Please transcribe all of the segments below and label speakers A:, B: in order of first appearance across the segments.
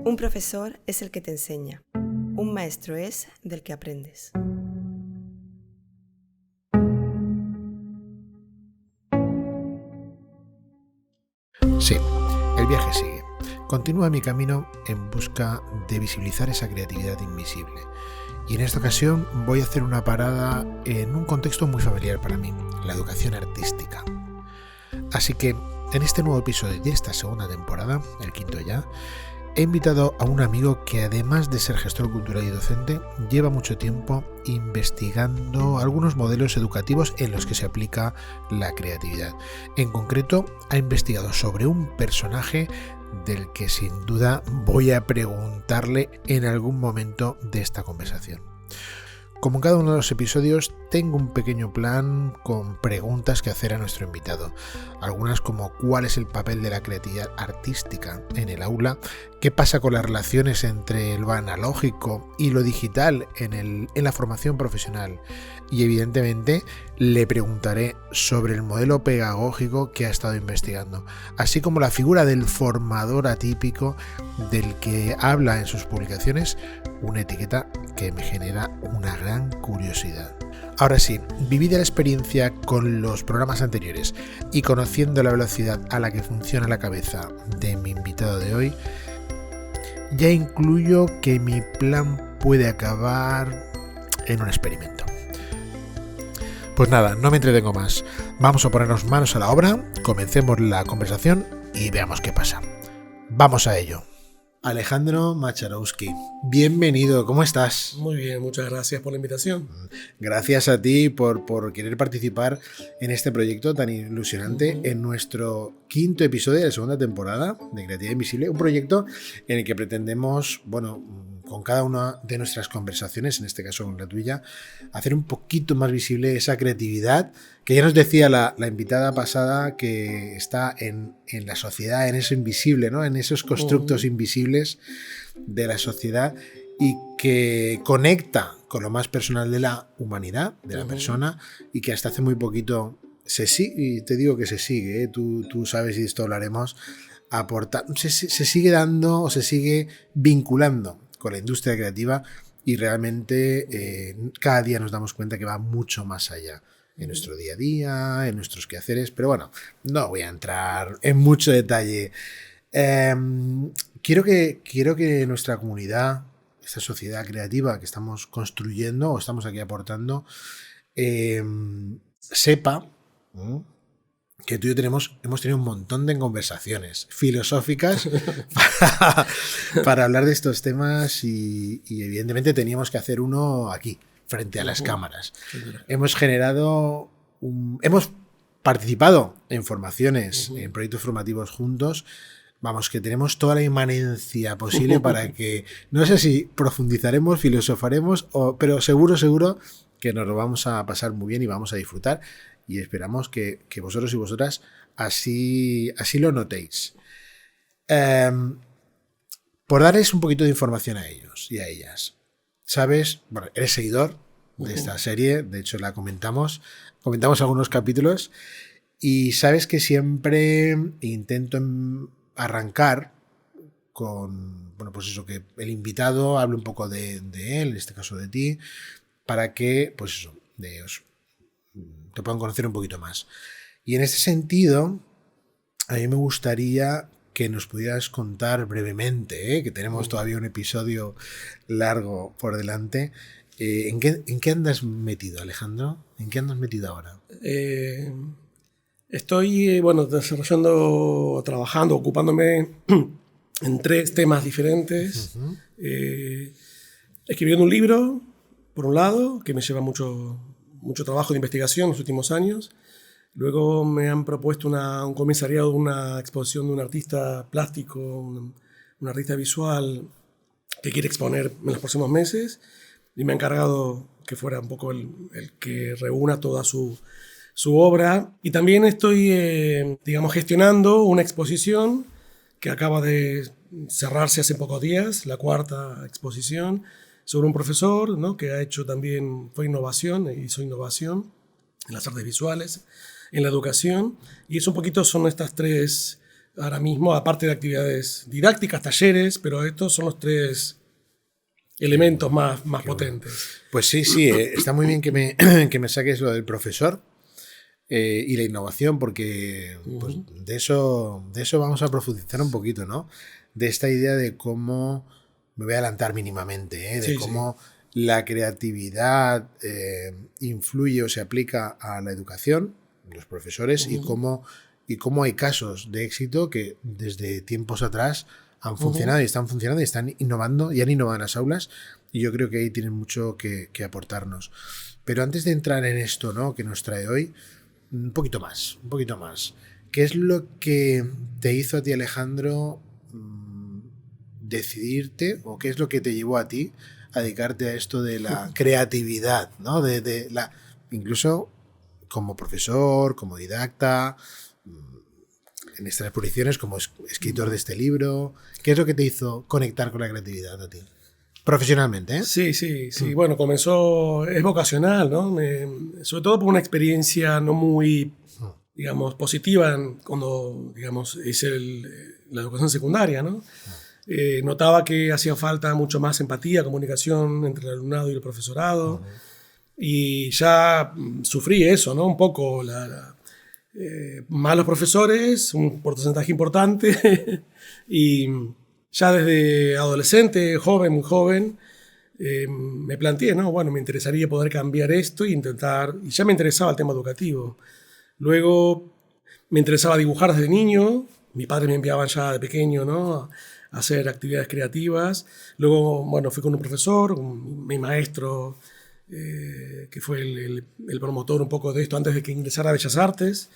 A: Un profesor es el que te enseña. Un maestro es del que aprendes.
B: Sí, el viaje sigue. Continúa mi camino en busca de visibilizar esa creatividad invisible. Y en esta ocasión voy a hacer una parada en un contexto muy familiar para mí, la educación artística. Así que en este nuevo episodio de esta segunda temporada, el quinto ya, he invitado a un amigo que, además de ser gestor cultural y docente, lleva mucho tiempo investigando algunos modelos educativos en los que se aplica la creatividad. En concreto, ha investigado sobre un personaje del que sin duda voy a preguntarle en algún momento de esta conversación. Como en cada uno de los episodios, tengo un pequeño plan con preguntas que hacer a nuestro invitado. Algunas como cuál es el papel de la creatividad artística en el aula, qué pasa con las relaciones entre lo analógico y lo digital en la formación profesional. Y evidentemente le preguntaré sobre el modelo pedagógico que ha estado investigando, así como la figura del formador atípico del que habla en sus publicaciones, una etiqueta que me genera una gran curiosidad. Ahora sí, vivida la experiencia con los programas anteriores y conociendo la velocidad a la que funciona la cabeza de mi invitado de hoy, ya incluyo que mi plan puede acabar en un experimento. Pues nada, no me entretengo más. Vamos a ponernos manos a la obra, comencemos la conversación y veamos qué pasa. ¡Vamos a ello! Alejandro Macharowski, bienvenido, ¿cómo estás?
C: Muy bien, muchas gracias por la invitación.
B: Gracias a ti por querer participar en este proyecto tan ilusionante, en nuestro quinto episodio de la segunda temporada de Creatividad Invisible, un proyecto en el que pretendemos, con cada una de nuestras conversaciones, en este caso con la tuya, hacer un poquito más visible esa creatividad que ya nos decía la invitada pasada, que está en la sociedad, en eso invisible, ¿no? En esos constructos invisibles de la sociedad, y que conecta con lo más personal de la humanidad, de la persona, y que hasta hace muy poquito se sigue, y te digo que se sigue, ¿eh? Tú sabes, y de esto hablaremos, se sigue dando o se sigue vinculando con la industria creativa, y realmente cada día nos damos cuenta que va mucho más allá en nuestro día a día, en nuestros quehaceres, pero bueno, no voy a entrar en mucho detalle. Quiero que nuestra comunidad, esta sociedad creativa que estamos construyendo o estamos aquí aportando, sepa que tú y yo hemos tenido un montón de conversaciones filosóficas para hablar de estos temas, y evidentemente teníamos que hacer uno aquí, frente a las cámaras. Hemos participado en formaciones, en proyectos formativos juntos. Vamos, que tenemos toda la inmanencia posible para que, no sé si profundizaremos, filosofaremos, pero seguro que nos lo vamos a pasar muy bien y vamos a disfrutar, y esperamos que vosotros y vosotras así lo notéis. Por darles un poquito de información a ellos y a ellas. Sabes, eres seguidor de esta serie, de hecho la comentamos algunos capítulos, y sabes que siempre intento arrancar con, pues eso, que el invitado hable un poco de él, en este caso de ti, para que, pues eso, te puedan conocer un poquito más. Y en este sentido, a mí me gustaría que nos pudieras contar brevemente, que tenemos todavía un episodio largo por delante, ¿en qué andas metido, Alejandro? ¿En qué andas metido ahora?
C: Estoy desarrollando, trabajando, ocupándome en 3 temas diferentes. Escribiendo un libro, por un lado, que me lleva mucho trabajo de investigación en los últimos años. Luego me han propuesto un comisariado de una exposición de un artista plástico, un artista visual que quiere exponer en los próximos meses, y me ha encargado que fuera un poco el que reúna toda su obra. Y también estoy, gestionando una exposición que acaba de cerrarse hace pocos días, la 4ª exposición, sobre un profesor, ¿no?, que ha hecho también, hizo innovación en las artes visuales, en la educación, y es un poquito, son estas 3 ahora mismo, aparte de actividades didácticas, talleres, pero estos son los 3 elementos más potentes.
B: Pues sí, está muy bien que me saques lo del profesor y la innovación, porque pues, de eso vamos a profundizar un poquito, ¿no? De esta idea de cómo, me voy a adelantar mínimamente, de cómo la creatividad influye o se aplica a la educación, los profesores, y cómo hay casos de éxito que desde tiempos atrás han funcionado y están funcionando y están innovando y han innovado en las aulas, y yo creo que ahí tienen mucho que aportarnos. Pero antes de entrar en esto, ¿no?, que nos trae hoy, un poquito más. ¿Qué es lo que te hizo a ti, Alejandro, decidirte, o qué es lo que te llevó a ti a dedicarte a esto de la creatividad, ¿no? Incluso como profesor, como didacta, en estas exposiciones, como escritor de este libro? ¿Qué es lo que te hizo conectar con la creatividad a ti? Profesionalmente, ¿eh?
C: Sí. Bueno, es vocacional, ¿no? Sobre todo por una experiencia no muy, digamos, positiva cuando, digamos, hice la educación secundaria, ¿no? Notaba que hacía falta mucho más empatía, comunicación entre el alumnado y el profesorado. Y ya sufrí eso, ¿no? Un poco malos profesores, un porcentaje importante. Y ya desde adolescente, muy joven, me planteé, ¿no? Bueno, me interesaría poder cambiar esto y intentar. Y ya me interesaba el tema educativo. Luego me interesaba dibujar desde niño. Mis padres me enviaban ya de pequeño, ¿no?, a hacer actividades creativas. Luego, bueno, fui con un profesor, mi maestro, que fue el promotor un poco de esto antes de que ingresara a Bellas Artes.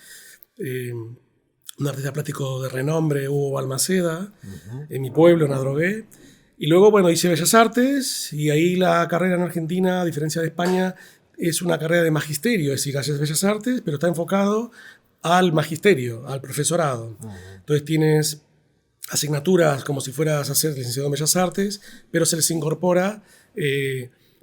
C: Un artista plástico de renombre, Hugo Balmaceda, en mi pueblo, en Adrogué. Y luego, bueno, hice Bellas Artes, y ahí la carrera en Argentina, a diferencia de España, es una carrera de magisterio, es decir, haces Bellas Artes, pero está enfocado al magisterio, al profesorado. Entonces tienes asignaturas como si fueras a ser licenciado en Bellas Artes, pero se les incorpora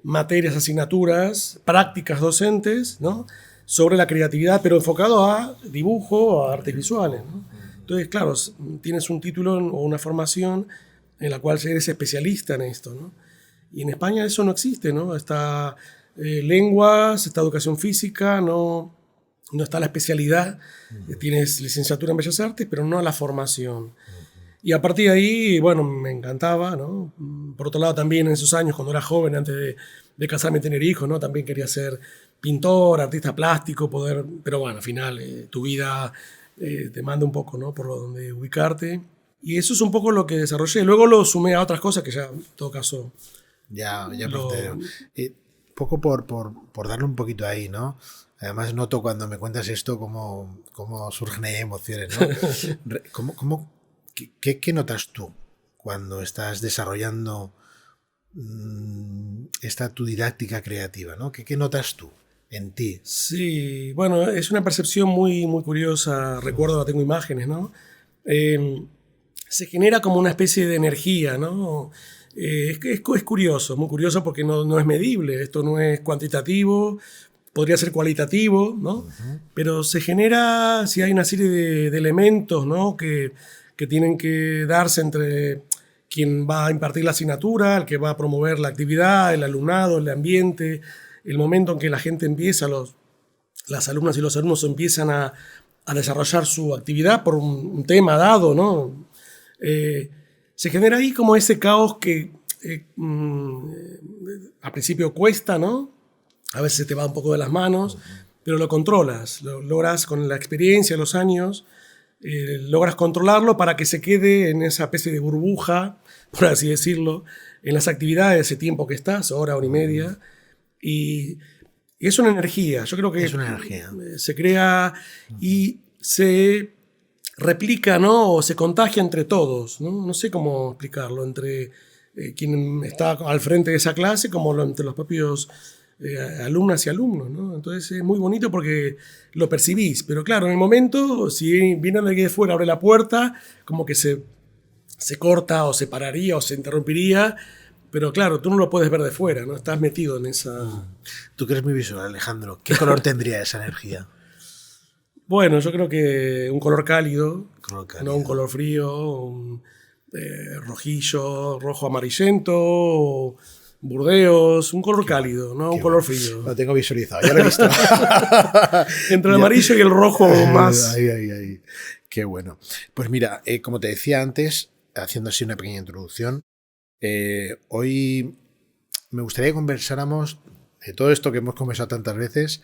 C: materias, asignaturas, prácticas docentes, ¿no?, sobre la creatividad, pero enfocado a dibujo o a artes visuales, ¿no? Entonces, claro, tienes un título o una formación en la cual eres especialista en esto, ¿no? Y en España eso no existe, ¿no? Está lenguas, está educación física, no está la especialidad. Tienes licenciatura en Bellas Artes, pero no la formación. Y a partir de ahí, bueno, me encantaba, ¿no? Por otro lado, también en esos años, cuando era joven, antes de casarme y tener hijos, ¿no?, también quería ser pintor, artista plástico, pero bueno, al final tu vida te manda un poco, ¿no?, por donde ubicarte. Y eso es un poco lo que desarrollé. Luego lo sumé a otras cosas que ya, en todo caso...
B: Ya poco por darle un poquito ahí, ¿no? Además noto cuando me cuentas esto cómo surgen ahí emociones, ¿no? ¿Qué notas tú cuando estás desarrollando tu didáctica creativa, ¿no? ¿Qué notas tú en ti?
C: Sí, bueno, es una percepción muy, muy curiosa. Recuerdo, tengo imágenes, ¿no? Se genera como una especie de energía, ¿no? Es curioso, muy curioso, porque no es medible. Esto no es cuantitativo, podría ser cualitativo, ¿no? Pero se genera, si hay una serie de elementos, ¿no?, que tienen que darse entre quien va a impartir la asignatura, el que va a promover la actividad, el alumnado, el ambiente, el momento en que la gente empieza, las alumnas y los alumnos empiezan a desarrollar su actividad por un tema dado, ¿no? Se genera ahí como ese caos que al principio cuesta, ¿no? A veces te va un poco de las manos, pero lo controlas, lo logras con la experiencia, los años. Logras controlarlo para que se quede en esa especie de burbuja, por así decirlo, en las actividades, ese tiempo que estás, hora y media, y es una energía. Yo creo que
B: es una energía.
C: Se crea y se replica, ¿no?, o se contagia entre todos, ¿no? No sé cómo explicarlo, entre quien está al frente de esa clase, como entre los propios alumnas y alumnos, ¿no? Entonces es muy bonito porque lo percibís, pero claro, en el momento, si viene alguien de fuera, abre la puerta, como que se corta o se pararía o se interrumpiría, pero claro, tú no lo puedes ver de fuera, ¿no? Estás metido en esa...
B: Tú que eres muy visual, Alejandro, ¿qué color tendría esa energía?
C: Bueno, yo creo que un color cálido,
B: Color cálido.
C: no un color frío, un rojillo, rojo amarillento, burdeos, un color cálido, no un color frío.
B: Lo tengo visualizado, ya lo he visto.
C: Entre el amarillo y el rojo más.
B: Ahí. Qué bueno. Pues mira, como te decía antes, haciendo así una pequeña introducción, hoy me gustaría que conversáramos de todo esto que hemos conversado tantas veces,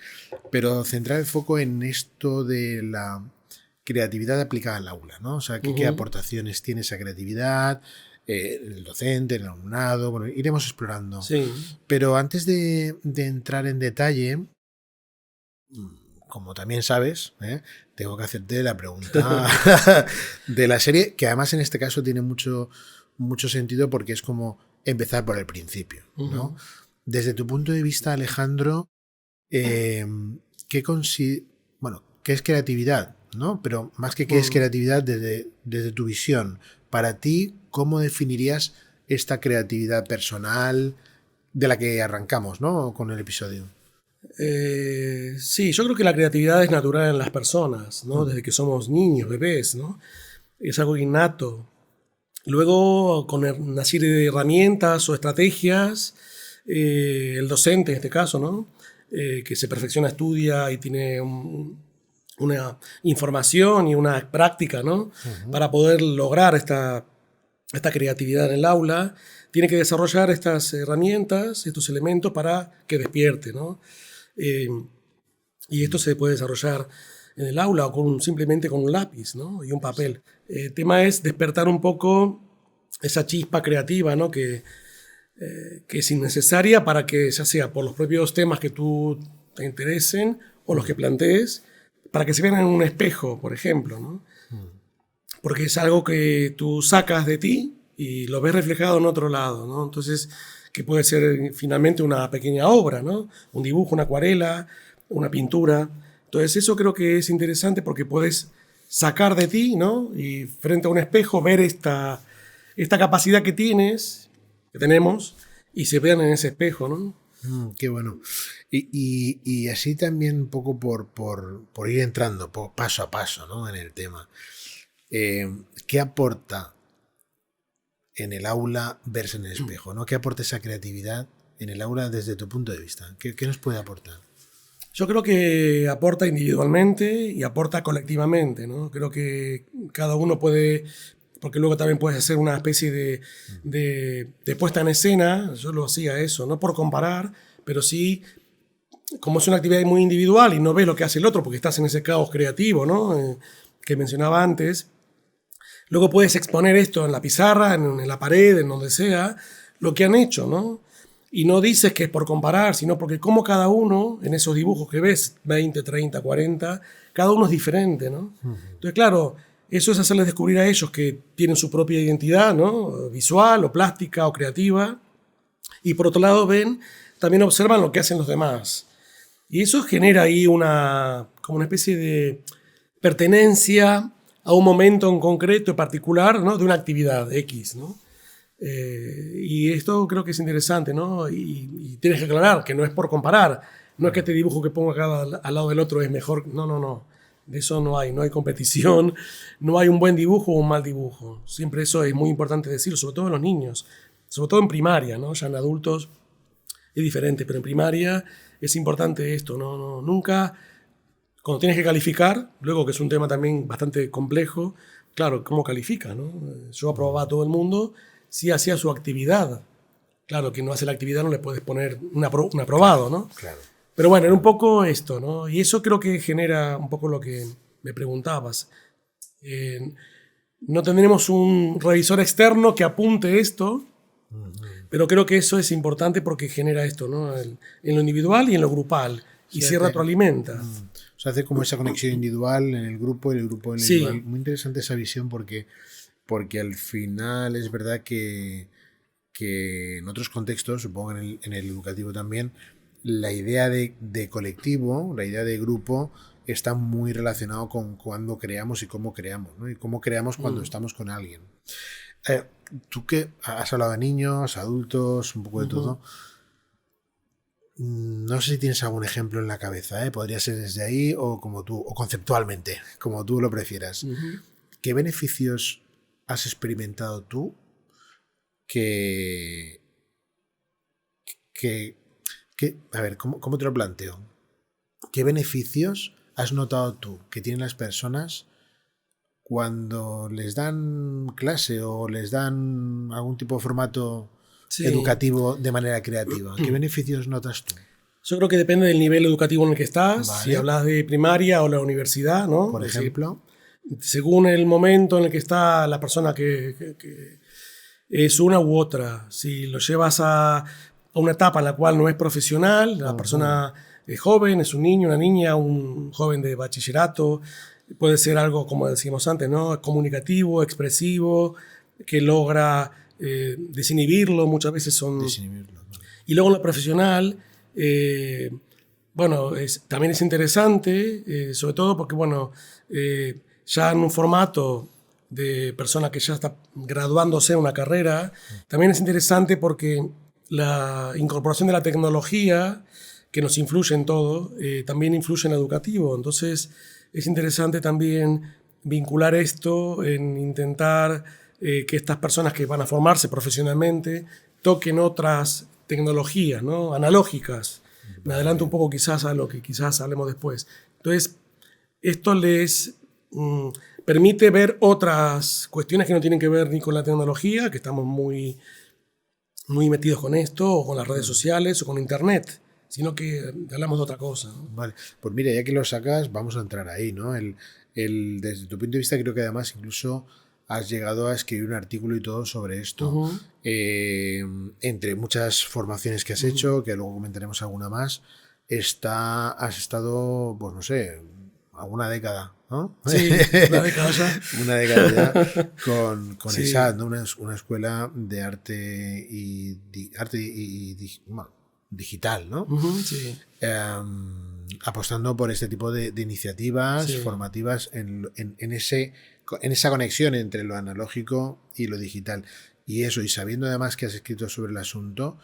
B: pero centrar el foco en esto de la creatividad aplicada al aula, ¿no? O sea, qué aportaciones tiene esa creatividad, el docente, el alumnado, bueno, iremos explorando.
C: Sí.
B: Pero antes de entrar en detalle, como también sabes, tengo que hacerte la pregunta de la serie, que además en este caso tiene mucho sentido porque es como empezar por el principio, ¿no? Desde tu punto de vista, Alejandro, ¿qué es creatividad? ¿No? Pero más que qué es creatividad desde tu visión, para ti, ¿cómo definirías esta creatividad personal de la que arrancamos, ¿no? Con el episodio?
C: Sí, yo creo que la creatividad es natural en las personas, ¿no? Desde que somos niños, bebés, ¿no? Es algo innato. Luego, con una serie de herramientas o estrategias, el docente en este caso, ¿no? Que se perfecciona, estudia y tiene una información y una práctica, ¿no? Para poder lograr esta creatividad en el aula, tiene que desarrollar estas herramientas, estos elementos para que despierte, ¿no? Y esto se puede desarrollar en el aula o simplemente con un lápiz, ¿no? Y un papel. El tema es despertar un poco esa chispa creativa, ¿no? Que es innecesaria para que, ya sea por los propios temas que tú te interesen o los que plantees, para que se vean en un espejo, por ejemplo, ¿no? Porque es algo que tú sacas de ti y lo ves reflejado en otro lado, ¿no? Entonces, que puede ser finalmente una pequeña obra, ¿no? Un dibujo, una acuarela, una pintura. Entonces, eso creo que es interesante porque puedes sacar de ti, ¿no? Y frente a un espejo ver esta capacidad que tenemos, y se vean en ese espejo, ¿no?
B: Qué bueno. Y así también un poco por ir entrando paso a paso, ¿no? En el tema. ¿Qué aporta en el aula verse en el espejo, ¿no? ¿Qué aporta esa creatividad en el aula desde tu punto de vista? ¿Qué nos puede aportar?
C: Yo creo que aporta individualmente y aporta colectivamente, ¿no? Creo que cada uno puede, porque luego también puedes hacer una especie de puesta en escena. Yo lo hacía eso, no por comparar, pero sí, como es una actividad muy individual y no ves lo que hace el otro porque estás en ese caos creativo, ¿no? Que mencionaba antes. Luego puedes exponer esto en la pizarra, en la pared, en donde sea, lo que han hecho, ¿no? Y no dices que es por comparar, sino porque como cada uno, en esos dibujos que ves, 20, 30, 40, cada uno es diferente, ¿no? Entonces, claro, eso es hacerles descubrir a ellos que tienen su propia identidad, ¿no? Visual o plástica o creativa. Y por otro lado también observan lo que hacen los demás. Y eso genera ahí como una especie de pertenencia a un momento en concreto y particular, ¿no? De una actividad X, ¿no? Y esto creo que es interesante, ¿no? Y tienes que aclarar que no es por comparar, no es que este dibujo que pongo acá al lado del otro es mejor, no, de eso no hay competición, no hay un buen dibujo o un mal dibujo, siempre eso es muy importante decirlo, sobre todo en los niños, sobre todo en primaria, ¿no? Ya en adultos es diferente, pero en primaria es importante esto, ¿no? Nunca, cuando tienes que calificar, luego que es un tema también bastante complejo, claro, ¿cómo califica, no? Yo aprobaba a todo el mundo si hacía su actividad. Claro, quien no hace la actividad no le puedes poner un aprobado, ¿no?
B: Claro.
C: Pero bueno, era un poco esto, ¿no? Y eso creo que genera un poco lo que me preguntabas. No tendremos un revisor externo que apunte esto, pero creo que eso es importante porque genera esto, ¿no? En lo individual y en lo grupal. Y se retroalimenta.
B: O sea, hace como esa conexión individual en el grupo y el grupo en el individual. Sí. Muy interesante esa visión porque al final es verdad que en otros contextos, supongo en el educativo también, la idea de colectivo, la idea de grupo está muy relacionado con cuándo creamos y cómo creamos, ¿no? Y cómo creamos cuando estamos con alguien. Tú que has hablado de niños, adultos, un poco de todo, No sé si tienes algún ejemplo en la cabeza, ¿eh? Podría ser desde ahí o como tú, o conceptualmente, como tú lo prefieras. ¿Qué beneficios has experimentado tú que a ver, ¿cómo te lo planteo? ¿Qué beneficios has notado tú que tienen las personas cuando les dan clase o les dan algún tipo de formato educativo de manera creativa? ¿Qué beneficios notas tú?
C: Yo creo que depende del nivel educativo en el que estás,
B: Vale.
C: Si hablas de primaria o la universidad, ¿no?
B: Por ejemplo.
C: Según el momento en el que está la persona que es una u otra. Si lo llevas a una etapa en la cual no es profesional, la persona es joven, es un niño, una niña, un joven de bachillerato, puede ser algo, como decíamos antes, ¿no? Comunicativo, expresivo, que logra desinhibirlo, muchas veces son...
B: Desinhibirlo.
C: Y luego en lo profesional, bueno, también es interesante, sobre todo porque, bueno, ya en un formato de persona que ya está graduándose en una carrera, también es interesante porque la incorporación de la tecnología, que nos influye en todo, también influye en lo educativo. Entonces, es interesante también vincular esto en intentar que estas personas que van a formarse profesionalmente toquen otras tecnologías, ¿no? Analógicas. Me adelanto un poco quizás a lo que quizás hablemos después. Entonces, esto les permite ver otras cuestiones que no tienen que ver ni con la tecnología, que estamos muy metidos con esto, o con las redes sociales, o con internet, sino que hablamos de otra cosa, ¿no?
B: Vale, pues mira, ya que lo sacas, vamos a entrar ahí, ¿no? Desde tu punto de vista, creo que además incluso has llegado a escribir un artículo y todo sobre esto. Entre muchas formaciones que has hecho, que luego comentaremos alguna más, has estado, pues no sé, alguna década, ¿no?
C: Sí, una década ya.
B: Una década ya con
C: Sí.
B: ESAD, ¿no? Una escuela de arte bueno, digital, ¿no?
C: Sí.
B: Apostando por este tipo de iniciativas formativas en esa conexión entre lo analógico y lo digital. Y eso, y sabiendo además que has escrito sobre el asunto,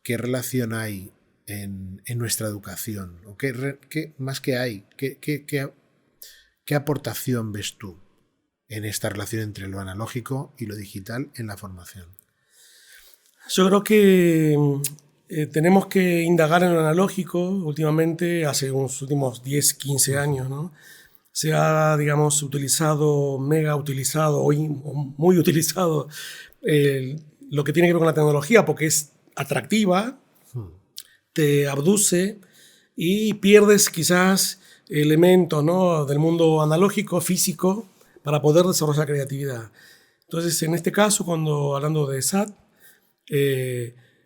B: ¿qué relación hay en nuestra educación? ¿O qué más que hay? ¿Qué aportación ves tú en esta relación entre lo analógico y lo digital en la formación?
C: Yo creo que tenemos que indagar en lo analógico. Últimamente, hace unos últimos 10, 15 años, ¿no? Se ha, digamos, mega utilizado o muy utilizado lo que tiene que ver con la tecnología, porque es atractiva, te abduce y pierdes quizás elementos, ¿no? Del mundo analógico, físico, para poder desarrollar creatividad. Entonces, en este caso, hablando de SAT,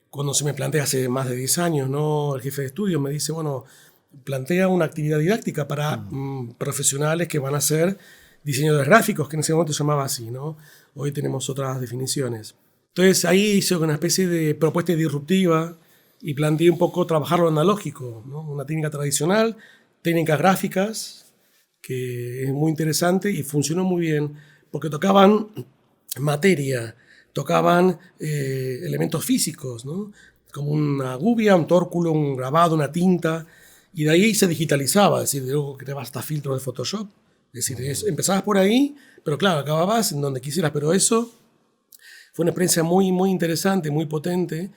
C: cuando se me plantea hace más de 10 años, ¿no? El jefe de estudio me dice, bueno, plantea una actividad didáctica para profesionales que van a hacer diseñadores gráficos, que en ese momento se llamaba así, ¿no? Hoy tenemos otras definiciones. Entonces ahí hice una especie de propuesta disruptiva y planteé un poco trabajar lo analógico, ¿no? Una técnica tradicional, técnicas gráficas, que es muy interesante y funcionó muy bien, porque tocaban materia, tocaban elementos físicos, ¿no? Como una gubia, un tórculo, un grabado, una tinta, y de ahí se digitalizaba, es decir, luego creabas hasta filtros de Photoshop. Es decir, empezabas por ahí, pero claro, acababas en donde quisieras, pero eso fue una experiencia muy, muy interesante, muy potente.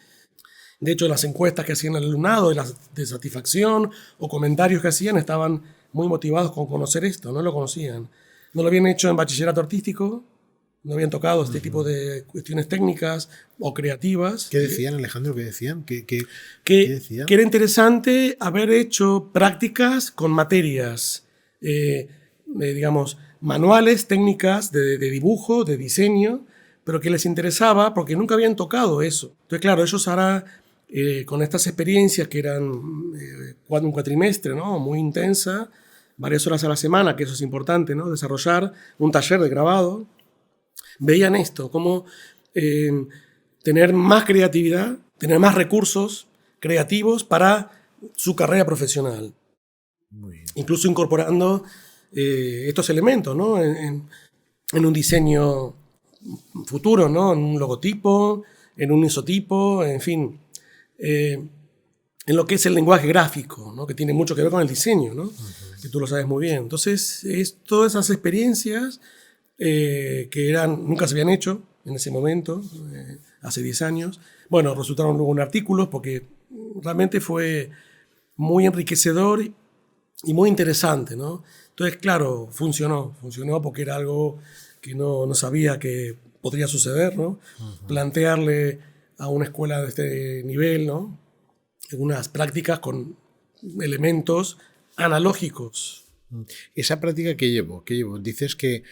C: De hecho, las encuestas que hacían el alumnado de satisfacción o comentarios que hacían estaban muy motivados con conocer esto, no lo conocían. No lo habían hecho en bachillerato artístico, no habían tocado este tipo de cuestiones técnicas o creativas.
B: ¿Qué decían, Alejandro? ¿Qué decían? ¿Qué decían?
C: Que era interesante haber hecho prácticas con materias, digamos, manuales, técnicas de dibujo, de diseño, pero que les interesaba porque nunca habían tocado eso. Entonces, claro, ellos ahora, con estas experiencias que eran un cuatrimestre, ¿no? Muy intensa, varias horas a la semana, que eso es importante, ¿no? Desarrollar un taller de grabado, veían esto, como tener más creatividad, tener más recursos creativos para su carrera profesional.
B: Muy bien.
C: Incluso incorporando estos elementos, ¿no? en un diseño futuro, ¿no? En un logotipo, en un isotipo, en fin. en lo que es el lenguaje gráfico, ¿no? Que tiene mucho que ver con el diseño, ¿no? Que tú lo sabes muy bien. Entonces, todas esas experiencias que nunca se habían hecho en ese momento, hace 10 años, bueno, resultaron luego en artículos porque realmente fue muy enriquecedor y muy interesante, ¿no? Entonces, claro, funcionó porque era algo que no sabía que podría suceder, ¿no? Plantearle a una escuela de este nivel, ¿no? Unas prácticas con elementos analógicos.
B: ¿Esa práctica qué llevo? Dices que,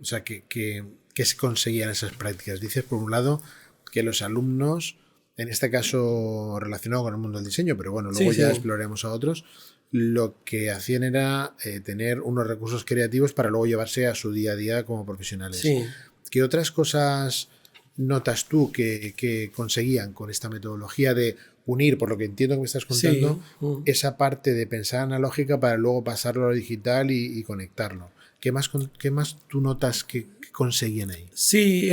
B: o sea, que se conseguían esas prácticas. Dices, por un lado, que los alumnos, en este caso relacionado con el mundo del diseño, pero bueno, luego ya exploraremos a otros, lo que hacían era tener unos recursos creativos para luego llevarse a su día a día como profesionales.
C: Sí.
B: ¿Qué otras cosas notas tú que conseguían con esta metodología de unir, por lo que entiendo que me estás contando, esa parte de pensar analógica para luego pasarlo a lo digital y conectarlo? ¿Qué más tú notas que conseguían ahí?
C: Sí,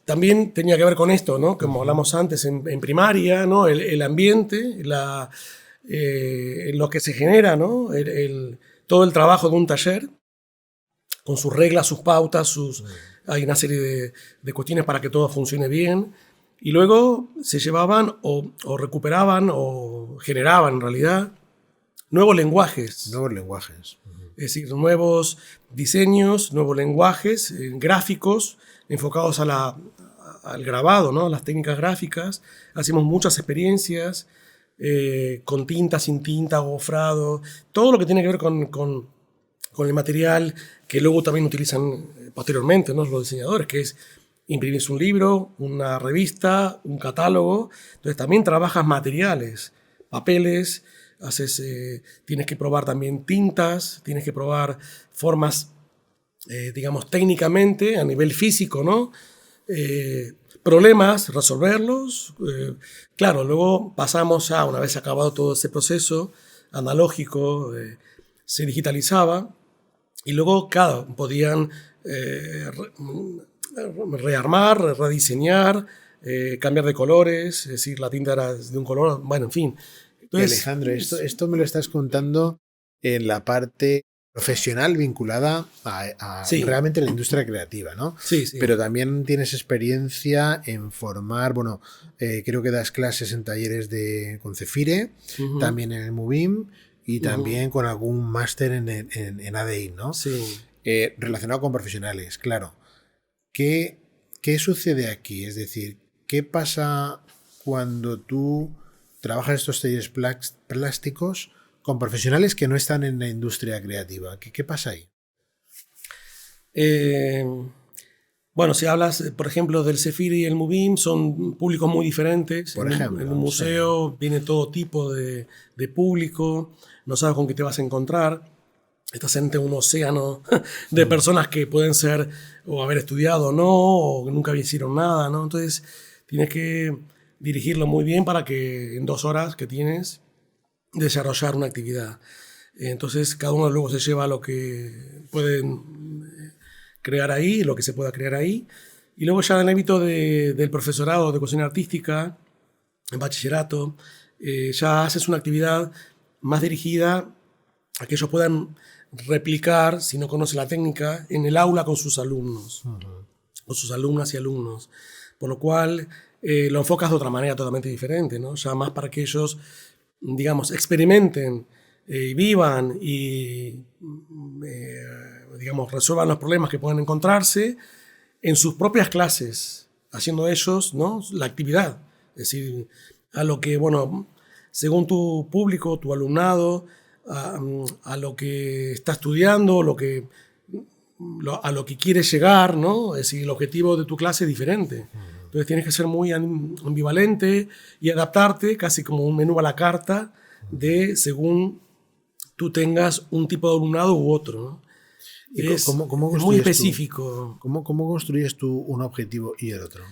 C: también tenía que ver con esto, ¿no? Como hablamos antes en primaria, ¿no? El ambiente, lo que se genera, ¿no? Todo el trabajo de un taller, con sus reglas, sus pautas, hay una serie de cuestiones para que todo funcione bien. Y luego se llevaban o recuperaban o generaban, en realidad, nuevos lenguajes.
B: Nuevos lenguajes.
C: Es decir, nuevos diseños, nuevos lenguajes gráficos enfocados al grabado, ¿no? Las técnicas gráficas. Hacemos muchas experiencias con tinta, sin tinta, gofrado, todo lo que tiene que ver con el material que luego también utilizan posteriormente, ¿no? Los diseñadores, que es imprimirse un libro, una revista, un catálogo. Entonces también trabajas materiales, papeles, tienes que probar también tintas, tienes que probar formas, digamos, técnicamente, a nivel físico, ¿no? Problemas, resolverlos. Claro, luego pasamos una vez acabado todo ese proceso analógico, se digitalizaba y luego, claro, podían rearmar, rediseñar, cambiar de colores, es decir, la tinta era de un color, bueno, en fin. Entonces,
B: Alejandro, esto me lo estás contando en la parte profesional vinculada a realmente la industria creativa, ¿no?
C: Sí.
B: Pero también tienes experiencia en formar, bueno, creo que das clases en talleres con Cefire, también en el MUBIM y también con algún máster en ADI, ¿no?
C: Sí.
B: Relacionado con profesionales, claro. ¿Qué sucede aquí? Es decir, ¿qué pasa cuando tú trabajas estos talleres plásticos con profesionales que no están en la industria creativa? ¿Qué pasa ahí?
C: Bueno, si hablas, por ejemplo, del Cefire y el MUBIM, son públicos muy diferentes.
B: Por ejemplo,
C: en un museo viene todo tipo de público, no sabes con qué te vas a encontrar. Estás ante un océano de personas que pueden ser o haber estudiado o no, o que nunca hicieron nada, ¿no? Entonces tienes que dirigirlo muy bien para que en 2 horas que tienes desarrollar una actividad. Entonces cada uno luego se lleva lo que pueden crear ahí, lo que se pueda crear ahí. Y luego ya en el ámbito del profesorado de cocina artística, en bachillerato, ya haces una actividad más dirigida a que ellos puedan replicar, si no conocen la técnica, en el aula con sus alumnos, con sus alumnas y alumnos. Por lo cual lo enfocas de otra manera totalmente diferente, ¿no? Ya más para que ellos, digamos, experimenten, vivan y, digamos, resuelvan los problemas que puedan encontrarse en sus propias clases, haciendo ellos, ¿no?, la actividad. Es decir, a lo que, bueno, según tu público, tu alumnado, a lo que está estudiando, a lo que quiere llegar, ¿no? Es decir, el objetivo de tu clase es diferente. Entonces tienes que ser muy ambivalente y adaptarte casi como un menú a la carta según tú tengas un tipo de alumnado u otro, ¿no? Es muy específico.
B: ¿Cómo construyes tú un objetivo y el otro?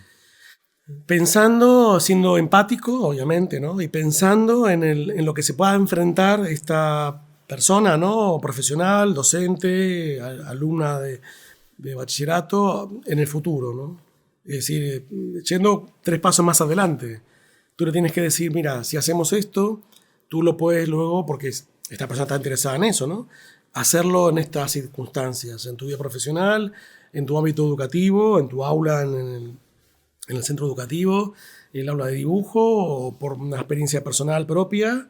C: Pensando, siendo empático, obviamente, ¿no? Y pensando en lo que se pueda enfrentar esta persona, ¿no? Profesional, docente, alumna de bachillerato en el futuro, ¿no? Es decir, yendo 3 pasos más adelante. Tú le tienes que decir, mira, si hacemos esto, tú lo puedes luego, porque esta persona está interesada en eso, ¿no? Hacerlo en estas circunstancias, en tu vida profesional, en tu ámbito educativo, en tu aula, en el centro educativo, en el aula de dibujo, o por una experiencia personal propia,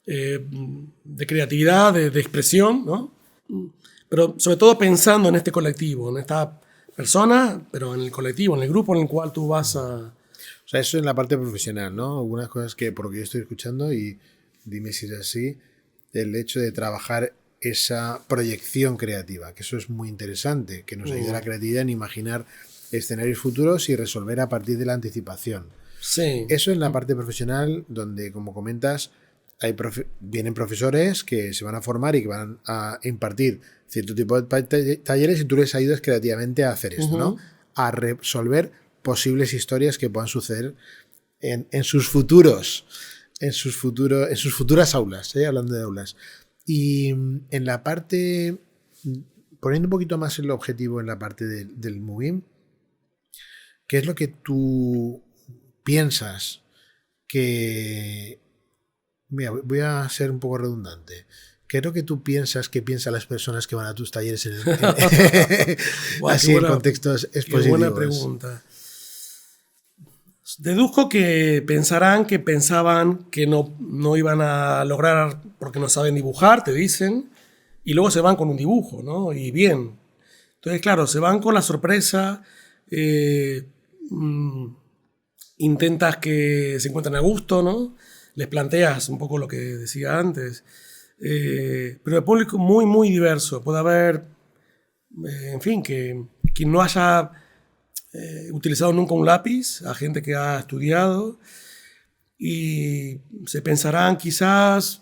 C: de creatividad, de expresión, ¿no? Pero sobre todo pensando en este colectivo, en esta persona, pero en el colectivo, en el grupo en el cual tú vas a...
B: O sea, eso en la parte profesional, ¿no? Algunas cosas que, por lo que yo estoy escuchando, y dime si es así, el hecho de trabajar esa proyección creativa, que eso es muy interesante, que nos ayuda a la creatividad en imaginar escenarios futuros y resolver a partir de la anticipación.
C: Sí.
B: Eso en la parte profesional, donde, como comentas, vienen profesores que se van a formar y que van a impartir cierto tipo de talleres y tú les ayudas creativamente a hacer esto, ¿no? A resolver posibles historias que puedan suceder en sus futuras aulas, hablando de aulas. Y en la parte, poniendo un poquito más el objetivo en la parte del MUBIM, ¿qué es lo que tú piensas que... Mira, voy a ser un poco redundante. ¿Qué es lo que tú piensas que piensan las personas que van a tus talleres así en contextos expositivos?
C: Qué buena pregunta. Deduzco que pensaban que no iban a lograr porque no saben dibujar, te dicen, y luego se van con un dibujo, ¿no? Y bien. Entonces, claro, se van con la sorpresa, intentas que se encuentren a gusto, ¿no? Les planteas un poco lo que decía antes. Pero el público muy, muy diverso. Puede haber, en fin, que quien no haya utilizado nunca un lápiz, a gente que ha estudiado, y se pensarán quizás,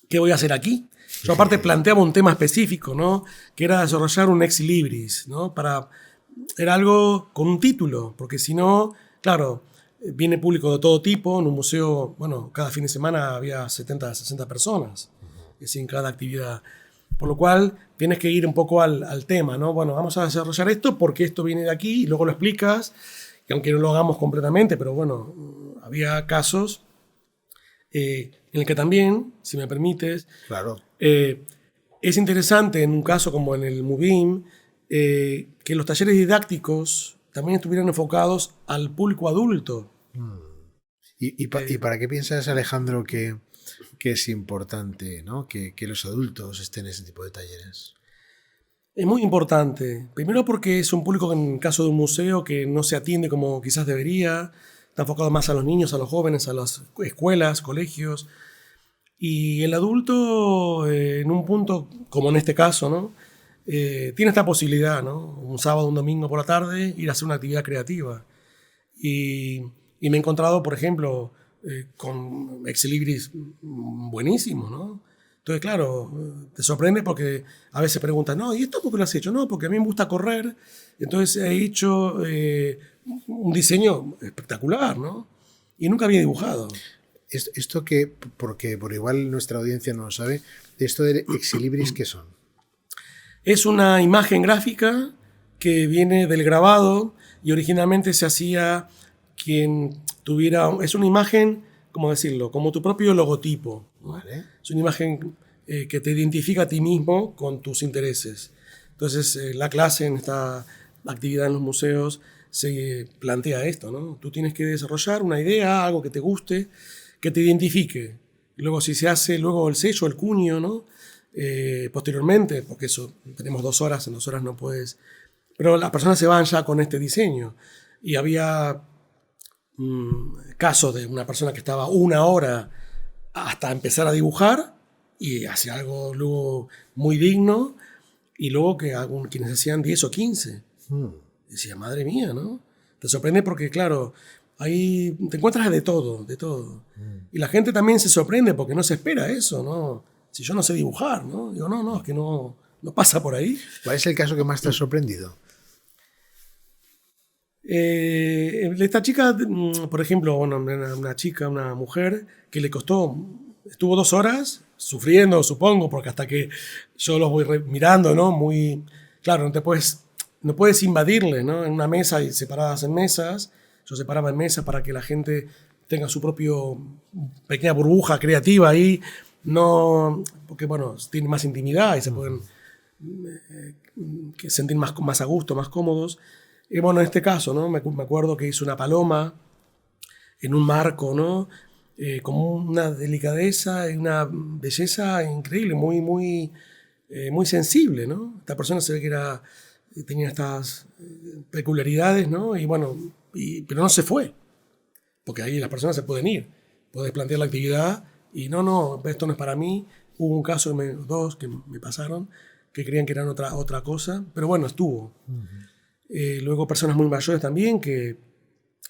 C: ¿qué voy a hacer aquí? Yo aparte planteaba un tema específico, ¿no? Que era desarrollar un ex libris, ¿no? Era algo con un título, porque si no, claro, viene público de todo tipo. En un museo, bueno, cada fin de semana había 70, 60 personas, en cada actividad. Por lo cual tienes que ir un poco al tema, ¿no? Bueno, vamos a desarrollar esto porque esto viene de aquí, y luego lo explicas, y aunque no lo hagamos completamente, pero bueno, había casos en el que también, si me permites,
B: claro.
C: Es interesante en un caso como en el MUBIM que los talleres didácticos también estuvieran enfocados al público adulto.
B: ¿Y para qué piensas, Alejandro, que es importante, ¿no? que los adultos estén en ese tipo de talleres?
C: Es muy importante. Primero porque es un público, en el caso de un museo, que no se atiende como quizás debería. Está enfocado más a los niños, a los jóvenes, a las escuelas, colegios. Y el adulto, en un punto, como en este caso, ¿no? Tiene esta posibilidad, ¿no? Un sábado, un domingo por la tarde, ir a hacer una actividad creativa. Y me he encontrado, por ejemplo, con ex libris buenísimos, ¿no? Entonces, claro, te sorprende porque a veces preguntan, no, ¿y esto por qué lo has hecho? No, porque a mí me gusta correr, entonces he hecho un diseño espectacular, ¿no? Y nunca había dibujado.
B: Esto que, porque por igual nuestra audiencia no lo sabe, esto de ex libris, ¿qué son?
C: Es una imagen gráfica que viene del grabado y originalmente se hacía quien tuviera... Es una imagen, ¿cómo decirlo? Como tu propio logotipo, ¿no?
B: Vale.
C: Es una imagen que te identifica a ti mismo con tus intereses. Entonces, la clase en esta actividad en los museos se plantea esto, ¿no? Tú tienes que desarrollar una idea, algo que te guste, que te identifique. Luego, si se hace luego el sello, el cuño, ¿no? Posteriormente, porque eso tenemos 2 horas, en 2 horas no puedes... Pero las personas se van ya con este diseño. Y había casos de una persona que estaba 1 hora hasta empezar a dibujar y hacía algo luego muy digno, y luego que quienes hacían 10 o 15. Decía, madre mía, ¿no? Te sorprende porque, claro, ahí te encuentras de todo, de todo. Y la gente también se sorprende porque no se espera eso, ¿no? Si yo no sé dibujar, ¿no? Digo, no, es que no pasa por ahí.
B: ¿Cuál es el caso que más te ha sorprendido?
C: Esta chica, por ejemplo, una chica, una mujer, que le costó, estuvo 2 horas sufriendo, supongo, porque hasta que yo los voy mirando, ¿no? Muy, claro, no puedes invadirle, ¿no? En una mesa y separadas en mesas. yo separaba en mesas para que la gente tenga su propio pequeña burbuja creativa ahí, no, porque bueno, tienen más intimidad y se pueden sentir más a gusto, más cómodos. Y bueno, en este caso, ¿no? Me acuerdo que hice una paloma en un marco, ¿no? Con una delicadeza y una belleza increíble, muy sensible, ¿no? Esta persona se ve que tenía estas peculiaridades, ¿no? Y bueno, pero no se fue, porque ahí las personas se pueden ir, puedes plantear la actividad y no, esto no es para mí. Hubo un caso, dos que me pasaron, que creían que eran otra cosa, pero bueno, estuvo. Luego personas muy mayores también, que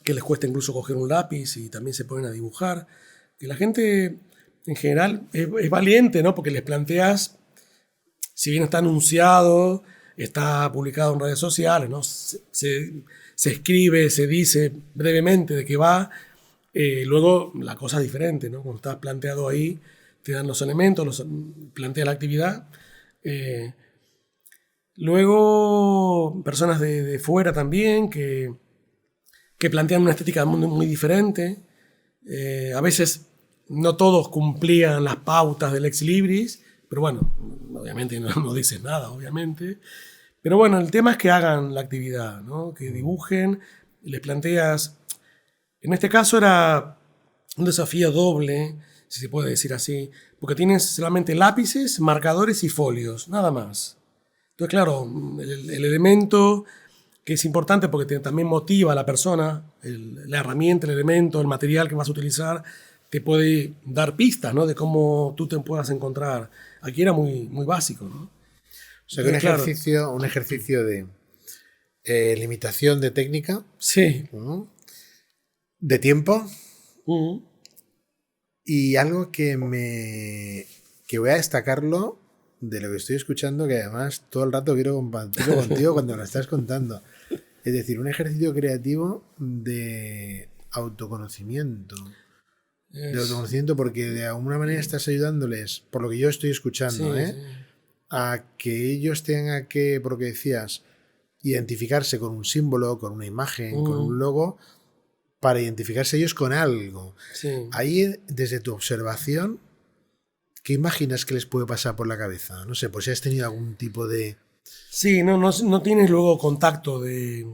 C: les cuesta incluso coger un lápiz y también se ponen a dibujar. Que la gente en general es valiente, ¿no? Porque les planteas, si bien está anunciado, está publicado en redes sociales, ¿no? Se escribe, se dice brevemente de qué va. Luego la cosa es diferente, ¿no? Cuando estás planteado ahí, te dan los elementos, plantea la actividad. Luego personas de fuera también que plantean una estética del mundo muy diferente. A veces no todos cumplían las pautas del ex libris, pero bueno, obviamente no dices nada, obviamente. Pero bueno, el tema es que hagan la actividad, ¿no? Que dibujen, les planteas. En este caso era un desafío doble, si se puede decir así, porque tienes solamente lápices, marcadores y folios, nada más. Entonces, claro, el elemento que es importante porque también motiva a la persona, la herramienta, el elemento, el material que vas a utilizar, te puede dar pistas, ¿no? De cómo tú te puedas encontrar. Aquí era muy básico, ¿no?
B: O sea, que un ejercicio de limitación de técnica.
C: Sí.
B: De tiempo. Y algo que voy a destacarlo de lo que estoy escuchando, que además todo el rato quiero compartirlo contigo cuando me lo estás contando. Es decir, un ejercicio creativo de autoconocimiento. De autoconocimiento, porque de alguna manera estás ayudándoles, por lo que yo estoy escuchando, sí. A que ellos tengan que, por lo que decías, identificarse con un símbolo, con una imagen, con un logo, para identificarse ellos con algo.
C: Sí.
B: Ahí, desde tu observación, ¿qué imaginas que les puede pasar por la cabeza? No sé, por si has tenido algún tipo de...
C: Sí, no tienes luego contacto de...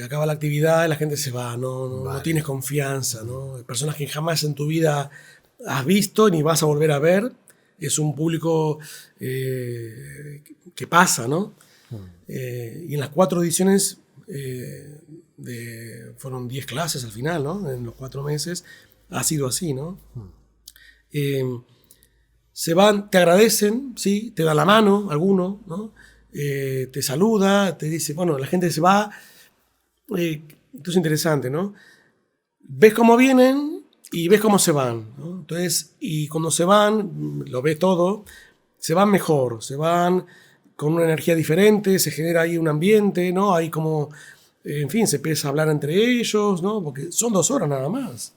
C: acaba la actividad y la gente se va, no tienes confianza, ¿no? Personas que jamás en tu vida has visto ni vas a volver a ver. Es un público que pasa, ¿no? Y en las 4 ediciones... fueron 10 clases al final, ¿no? En los 4 meses ha sido así, ¿no? Se van, te agradecen, ¿sí? Te da la mano alguno, ¿no? Te saluda, te dice, bueno, la gente se va. Esto es interesante, ¿no? Ves cómo vienen y ves cómo se van, ¿no? Entonces, y cuando se van, lo ves todo, se van mejor, se van con una energía diferente, se genera ahí un ambiente, ¿no? Hay como... En fin, se empieza a hablar entre ellos, ¿no? Porque son 2 horas nada más.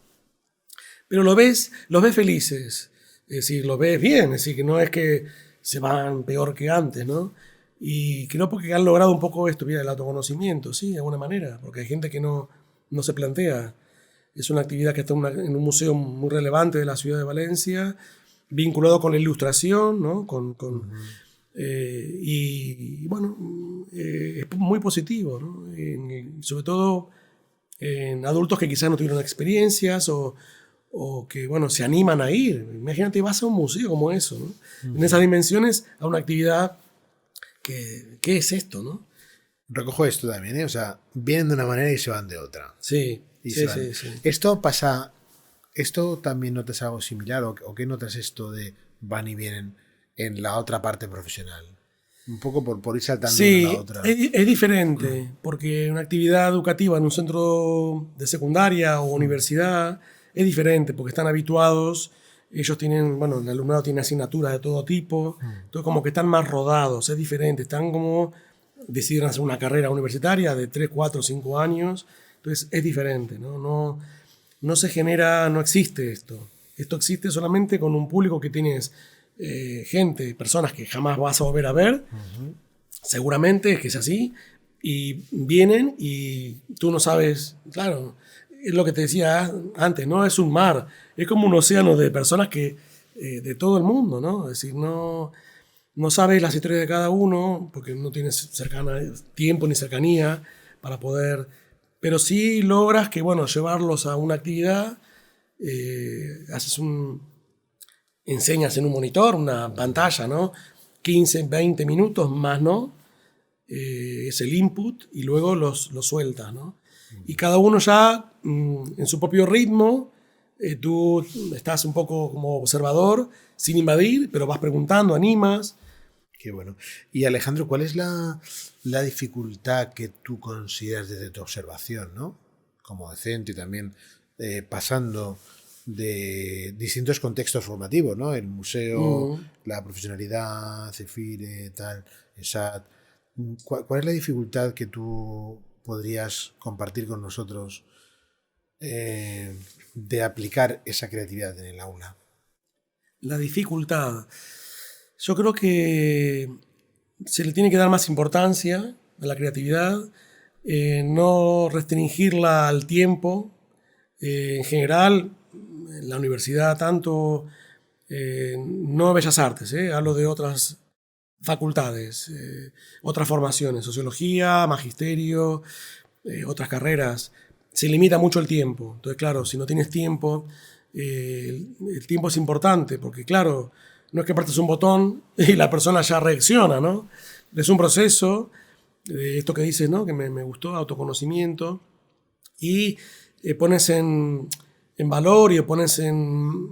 C: Pero los ves felices. Es decir, los ves bien. Es decir, que no es que se van peor que antes, ¿no? Y creo porque han logrado un poco esto, mira, el autoconocimiento, sí, de alguna manera. Porque hay gente que no se plantea. Es una actividad que está en un museo muy relevante de la ciudad de Valencia, vinculado con la ilustración, ¿no? Y bueno, es muy positivo, ¿no? Sobre todo en adultos que quizás no tuvieron experiencias o que, bueno, se animan a ir. Imagínate, vas a un museo como eso, ¿no? En esas dimensiones, a una actividad que ¿qué es esto, no?
B: Recojo esto también, ¿eh? O sea, vienen de una manera y se van de otra.
C: Sí.
B: Esto pasa... ¿Esto también notas algo similar o qué notas esto de van y vienen en la otra parte profesional? Un poco por ir saltando de la otra.
C: Es diferente, porque una actividad educativa en un centro de secundaria o universidad es diferente, porque están habituados, ellos tienen, bueno, el alumnado tiene asignaturas de todo tipo, entonces como que están más rodados, es diferente, están como, deciden hacer una carrera universitaria de 3, 4, 5 años, entonces es diferente, no se genera, no existe esto. Esto existe solamente con un público que tienes... personas que jamás vas a volver a ver, seguramente es que es así, y vienen y tú no sabes, claro, es lo que te decía antes, no es un mar, es como un océano de personas que de todo el mundo, ¿no? Es decir, no sabes las historias de cada uno porque no tienes tiempo ni cercanía para poder, pero sí logras que, bueno, llevarlos a una actividad, enseñas en un monitor, una pantalla, ¿no? 15, 20 minutos más, ¿no? Es el input y luego los sueltas, ¿no? Y cada uno ya en su propio ritmo, tú estás un poco como observador, sin invadir, pero vas preguntando, animas.
B: Qué bueno. Y Alejandro, ¿cuál es la dificultad que tú consideras desde tu observación, ¿no? Como docente y también pasando de distintos contextos formativos, ¿no? El museo, la profesionalidad, CEFIRE, tal, ESAT. ¿Cuál es la dificultad que tú podrías compartir con nosotros de aplicar esa creatividad en el aula?
C: La dificultad. Yo creo que se le tiene que dar más importancia a la creatividad, no restringirla al tiempo. En general, en la universidad, tanto, no Bellas Artes, hablo de otras facultades, otras formaciones, sociología, magisterio, otras carreras, se limita mucho el tiempo. Entonces, claro, si no tienes tiempo, el tiempo es importante, porque claro, no es que apretes un botón y la persona ya reacciona, ¿no? Es un proceso, esto que dices, ¿no? Que me gustó, autoconocimiento, y pones en valor y pones en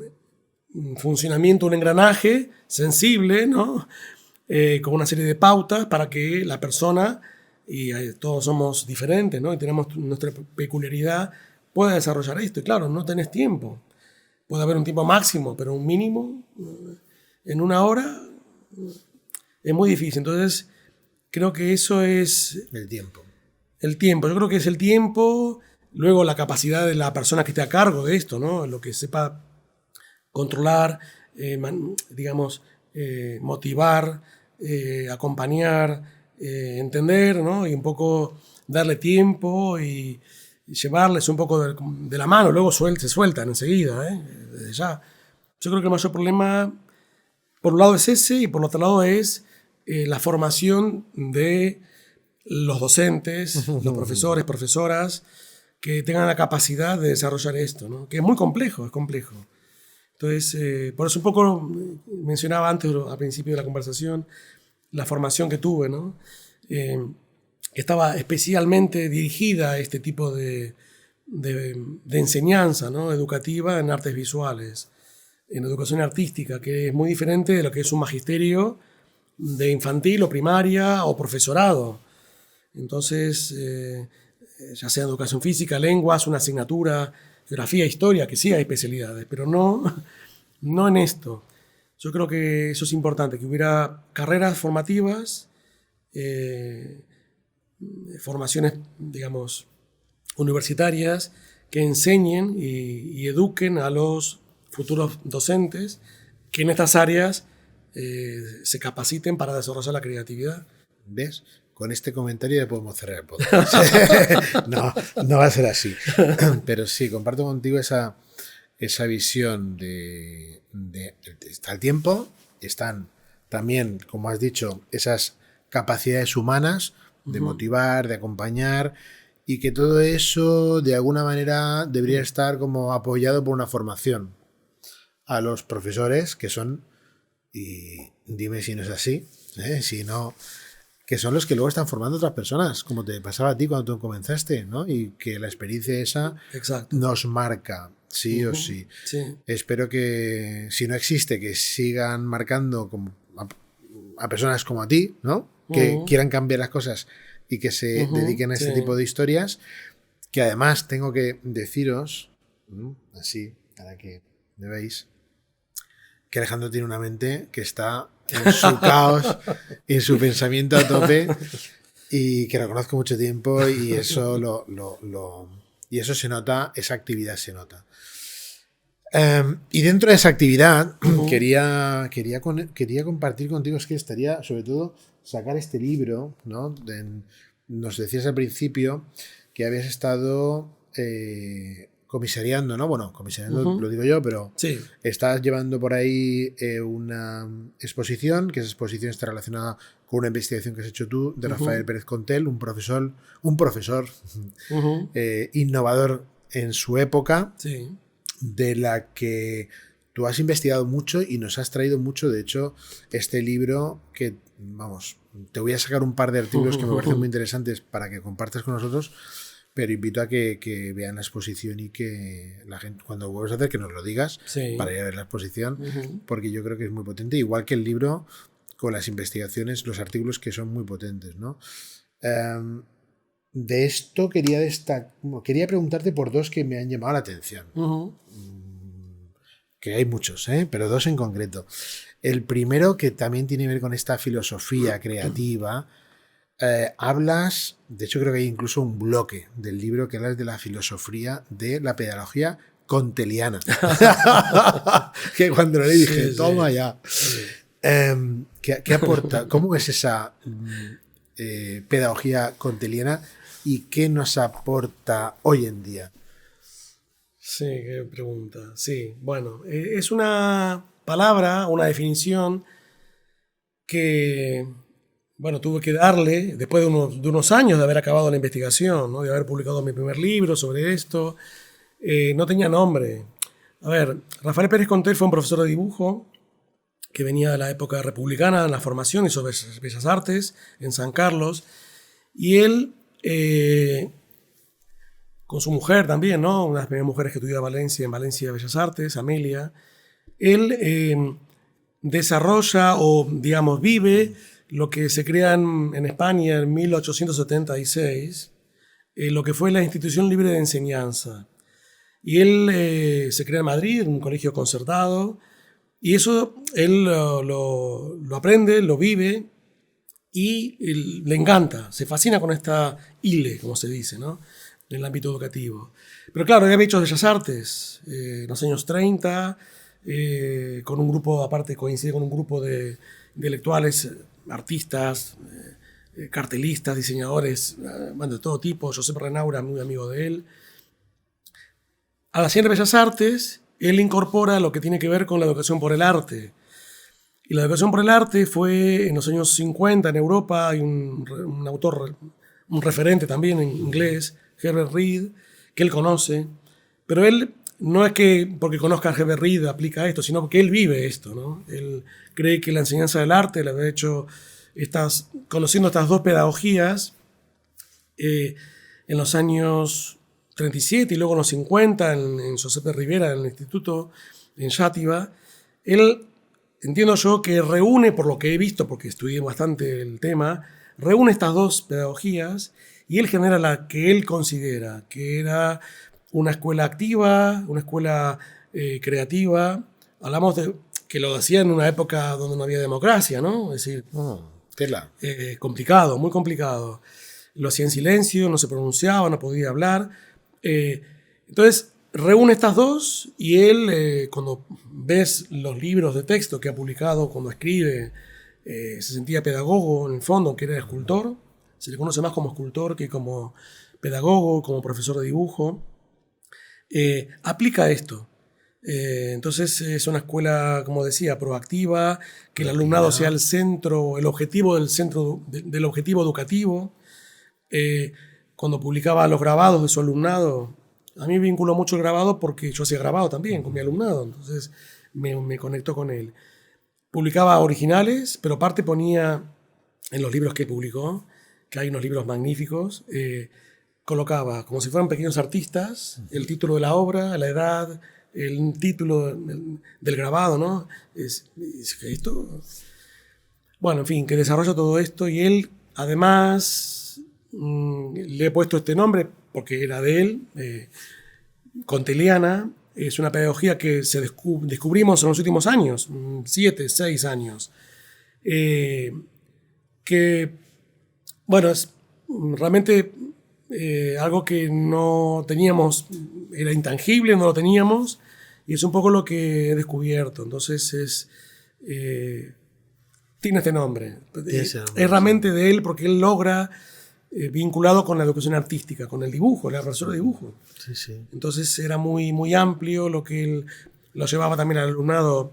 C: funcionamiento un engranaje sensible, ¿no? Con una serie de pautas para que la persona, y todos somos diferentes, ¿no? Y tenemos nuestra peculiaridad, pueda desarrollar esto. Y claro, no tenés tiempo. Puede haber un tiempo máximo, pero un mínimo en una hora es muy difícil. Entonces, creo que eso es...
B: El tiempo.
C: El tiempo. Yo creo que es el tiempo, luego la capacidad de la persona que esté a cargo de esto, ¿no? Lo que sepa controlar, digamos, motivar, acompañar, entender, ¿no? Y un poco darle tiempo y llevarles un poco de la mano. Luego se sueltan enseguida, desde ya. Yo creo que el mayor problema, por un lado es ese, y por otro lado es la formación de los docentes, los profesores, profesoras, que tengan la capacidad de desarrollar esto, ¿no? Que es muy complejo, es complejo. Entonces, por eso un poco mencionaba antes, al principio de la conversación, la formación que tuve, ¿no? Estaba especialmente dirigida a este tipo de enseñanza, ¿no? Educativa en artes visuales, en educación artística, que es muy diferente de lo que es un magisterio de infantil o primaria o profesorado. Entonces, ya sea educación física, lenguas, una asignatura, geografía, historia, que sí hay especialidades, pero no en esto. Yo creo que eso es importante, que hubiera carreras formativas, formaciones, digamos, universitarias, que enseñen y eduquen a los futuros docentes que en estas áreas se capaciten para desarrollar la creatividad.
B: ¿Ves? Con este comentario ya podemos cerrar el podcast. No va a ser así. Pero sí, comparto contigo esa visión de está el tiempo, están también, como has dicho, esas capacidades humanas de motivar, de acompañar, y que todo eso de alguna manera debería estar como apoyado por una formación a los profesores, que son, y dime si no es así, si no, que son los que luego están formando a otras personas, como te pasaba a ti cuando tú comenzaste, ¿no? Y que la experiencia esa nos marca, sí o sí. Espero que, si no existe, que sigan marcando como a personas como a ti, ¿no? Que quieran cambiar las cosas y que se dediquen a este tipo de historias, que además tengo que deciros, así, para que me veis, que Alejandro tiene una mente que está en su caos, en su pensamiento a tope, y que lo conozco mucho tiempo, y eso y eso se nota, esa actividad se nota. Y dentro de esa actividad quería compartir contigo, es que estaría sobre todo sacar este libro, ¿no? nos decías al principio que habías estado comisariando, ¿no? Bueno, comisariando lo digo yo, pero
C: sí.
B: Estás llevando por ahí una exposición, que esa exposición está relacionada con una investigación que has hecho tú, de Rafael Pérez Contel, un profesor innovador en su época,
C: sí.
B: de la que tú has investigado mucho y nos has traído mucho. De hecho, este libro que, vamos, te voy a sacar un par de artículos que me parecen muy interesantes para que compartas con nosotros, pero invito a que vean la exposición y que la gente, cuando vuelvas a hacer, que nos lo digas, sí, para ir a ver la exposición, porque yo creo que es muy potente, igual que el libro, con las investigaciones, los artículos que son muy potentes, ¿no? De esto quería preguntarte por dos que me han llamado la atención. Que hay muchos, pero dos en concreto. El primero, que también tiene que ver con esta filosofía creativa. Hablas, de hecho creo que hay incluso un bloque del libro que hablas de la filosofía de la pedagogía conteliana. Que cuando lo leí dije, sí, toma ya. Sí. ¿Qué aporta? ¿Cómo es esa pedagogía conteliana y qué nos aporta hoy en día?
C: Sí, qué pregunta. Sí, bueno, es una palabra, una definición que, bueno, tuve que darle después de unos años de haber acabado la investigación, ¿no? De haber publicado mi primer libro sobre esto. No tenía nombre. A ver, Rafael Pérez Contel fue un profesor de dibujo que venía de la época republicana en la formación, hizo Bellas Artes en San Carlos, y él, con su mujer también, ¿no? Una de las primeras mujeres que estudió en Valencia Bellas Artes, Amelia, él desarrolla o, digamos, vive lo que se crea en España en 1876, lo que fue la Institución Libre de Enseñanza. Y él se crea en Madrid, en un colegio concertado, y eso él lo aprende, lo vive y le encanta, se fascina con esta ILE, como se dice, ¿no? En el ámbito educativo. Pero claro, había hecho Bellas Artes en los años 30, con un grupo, aparte coincide con un grupo de intelectuales, artistas, cartelistas, diseñadores, bueno, de todo tipo. Josep Renaura, muy amigo de él. A la siguiente Bellas Artes, él incorpora lo que tiene que ver con la educación por el arte. Y la educación por el arte fue en los años 50 en Europa. Hay un autor, un referente también en inglés, Herbert Reed, que él conoce. Pero él no es que porque conozca a Herbert Reed aplica esto, sino porque él vive esto, ¿no? Él cree que la enseñanza del arte le había hecho conociendo estas dos pedagogías en los años 37 y luego en los 50 en Josep de Rivera, en el instituto en Xàtiva. Él, entiendo yo, que reúne, por lo que he visto, porque estudié bastante el tema, reúne estas dos pedagogías y él genera la que él considera que era una escuela activa, una escuela creativa. Hablamos de que lo hacía en una época donde no había democracia, ¿no? Es decir, complicado, muy complicado. Lo hacía en silencio, no se pronunciaba, no podía hablar. Entonces, reúne estas dos y él, cuando ves los libros de texto que ha publicado, cuando escribe, se sentía pedagogo en el fondo, que era escultor. Se le conoce más como escultor que como pedagogo, como profesor de dibujo. Aplica esto. Entonces es una escuela, como decía, proactiva, que el alumnado sea el centro, el objetivo del objetivo educativo. Cuando publicaba los grabados de su alumnado, a mí me vinculó mucho el grabado porque yo hacía grabado también con mi alumnado, entonces me conectó con él. Publicaba originales, pero aparte ponía en los libros que publicó, que hay unos libros magníficos, colocaba como si fueran pequeños artistas el título de la obra, la edad, el título del grabado, ¿no? Esto, bueno, en fin, que desarrolla todo esto y él, además, le he puesto este nombre porque era de él, conteliana. Es una pedagogía que descubrimos en los últimos años, 7, 6 años, que, bueno, es realmente algo que no teníamos, era intangible, no lo teníamos, y es un poco lo que he descubierto. Entonces tiene este nombre. Es realmente de él porque él logra vinculado con la educación artística, con el dibujo, era profesor de dibujo.
B: Sí, sí.
C: Entonces era muy, muy amplio lo que él lo llevaba también al alumnado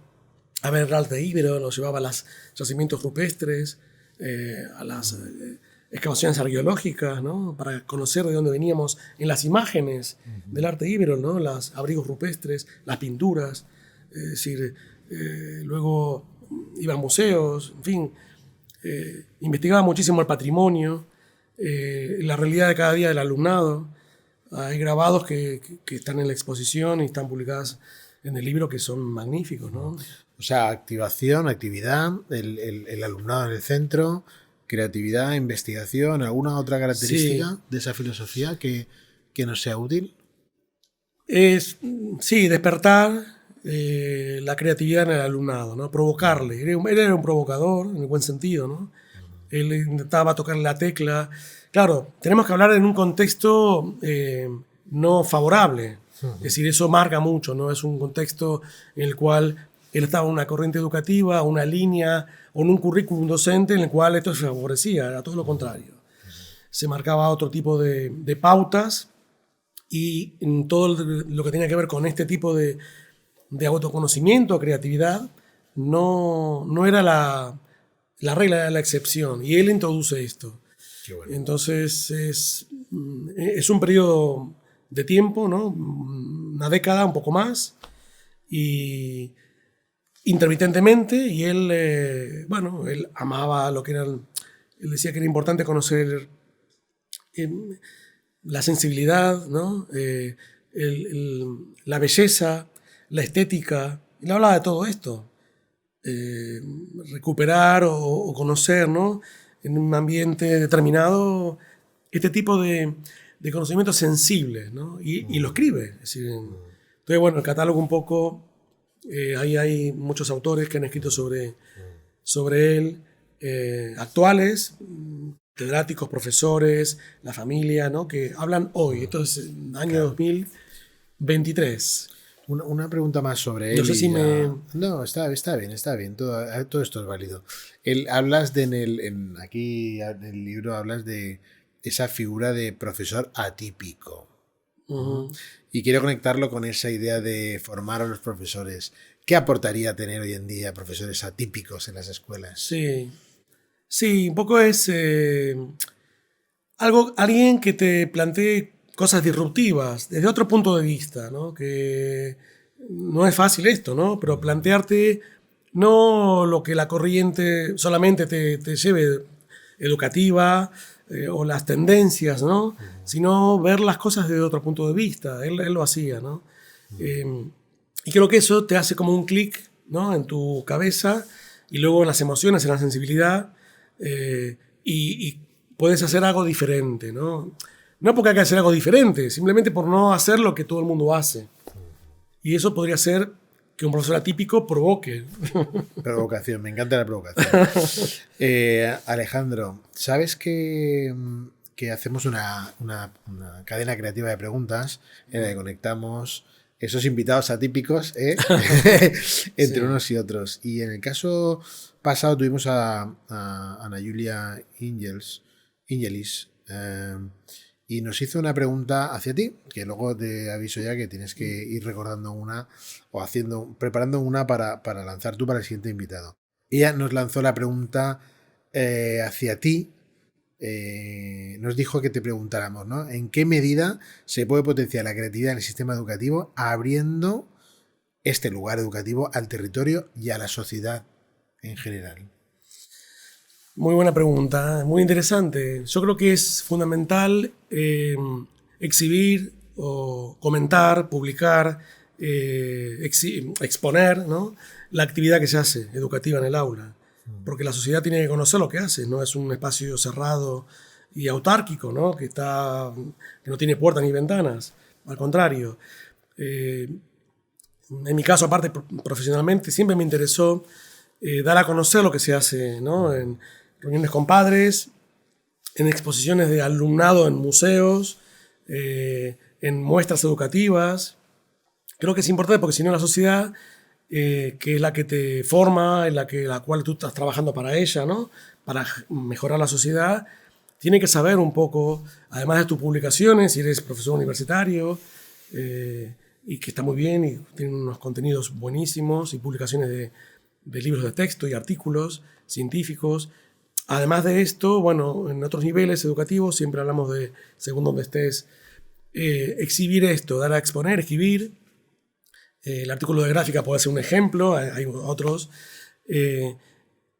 C: a ver el arte íbero, lo llevaba a los yacimientos rupestres, a las excavaciones arqueológicas, ¿no? Para conocer de dónde veníamos en las imágenes del arte íbero, ¿no? Los abrigos rupestres, las pinturas, es decir, luego iba a museos, en fin, investigaba muchísimo el patrimonio, la realidad de cada día del alumnado. Hay grabados que están en la exposición y están publicados en el libro que son magníficos, ¿no?
B: O sea, actividad, el alumnado en el centro, creatividad, investigación, ¿alguna otra característica de esa filosofía que nos sea útil?
C: Sí, despertar la creatividad en el alumnado, ¿no? Provocarle. Él era un provocador, en el buen sentido, ¿no? Él intentaba tocar la tecla. Claro, tenemos que hablar en un contexto no favorable. Es decir, eso marca mucho, ¿no? Es un contexto en el cual él estaba en una corriente educativa, una línea o en un currículum docente en el cual esto se favorecía, era todo lo contrario. Se marcaba otro tipo de pautas y en todo lo que tenía que ver con este tipo de autoconocimiento, creatividad, no era la regla, era la excepción. Y él introduce esto.
B: Qué bueno.
C: Entonces es un periodo de tiempo, ¿no? Una década, un poco más, y intermitentemente, y él, él amaba lo que era, él decía que era importante conocer la sensibilidad, ¿no? La belleza, la estética, él hablaba de todo esto, recuperar o conocer, ¿no? En un ambiente determinado este tipo de conocimientos sensibles, ¿no? Y lo escribe. Es decir, entonces, bueno, el catálogo un poco, ahí hay muchos autores que han escrito sobre él, actuales, catedráticos, profesores, la familia, ¿no? Que hablan hoy, esto es año 2023.
B: Una pregunta más sobre él.
C: No sé si
B: No, está bien, todo esto es válido. Hablas aquí en el libro hablas de esa figura de profesor atípico. Y quiero conectarlo con esa idea de formar a los profesores. ¿Qué aportaría tener hoy en día profesores atípicos en las escuelas?
C: Sí, un poco es alguien que te plantee cosas disruptivas desde otro punto de vista, ¿no? Que no es fácil esto, ¿no? Pero plantearte no lo que la corriente solamente te lleve educativa o las tendencias, ¿no? Sino ver las cosas desde otro punto de vista. Él lo hacía, ¿no? Y creo que eso te hace como un clic, ¿no? En tu cabeza y luego en las emociones, en la sensibilidad, y puedes hacer algo diferente, ¿no? No porque hay que hacer algo diferente, simplemente por no hacer lo que todo el mundo hace. Y eso podría ser que un profesor atípico provoque.
B: Provocación, me encanta la provocación. Alejandro, ¿sabes que hacemos una cadena creativa de preguntas en la que conectamos esos invitados atípicos entre unos y otros? Y en el caso pasado tuvimos a Ana Julia Ingelis, y nos hizo una pregunta hacia ti, que luego te aviso ya que tienes que ir recordando una o preparando una para lanzar tú para el siguiente invitado. Ella nos lanzó la pregunta hacia ti. Nos dijo que te preguntáramos, ¿no? ¿En qué medida se puede potenciar la creatividad en el sistema educativo abriendo este lugar educativo al territorio y a la sociedad en general?
C: Muy buena pregunta, muy interesante. Yo creo que es fundamental exhibir o comentar, publicar, exponer, ¿no? La actividad que se hace educativa en el aula. Porque la sociedad tiene que conocer lo que hace, no es un espacio cerrado y autárquico, ¿no? Que no tiene puertas ni ventanas. Al contrario. En mi caso, aparte profesionalmente, siempre me interesó dar a conocer lo que se hace, ¿no? En reuniones con padres, en exposiciones de alumnado en museos, en muestras educativas. Creo que es importante porque si no la sociedad, que es la que te forma, en la cual tú estás trabajando para ella, ¿no? Para mejorar la sociedad, tiene que saber un poco, además de tus publicaciones, si eres profesor universitario, y que está muy bien y tiene unos contenidos buenísimos y publicaciones de libros de texto y artículos científicos. Además de esto, bueno, en otros niveles educativos siempre hablamos de, según donde estés, exhibir esto, dar a exponer, escribir. El artículo de gráfica puede ser un ejemplo, hay otros.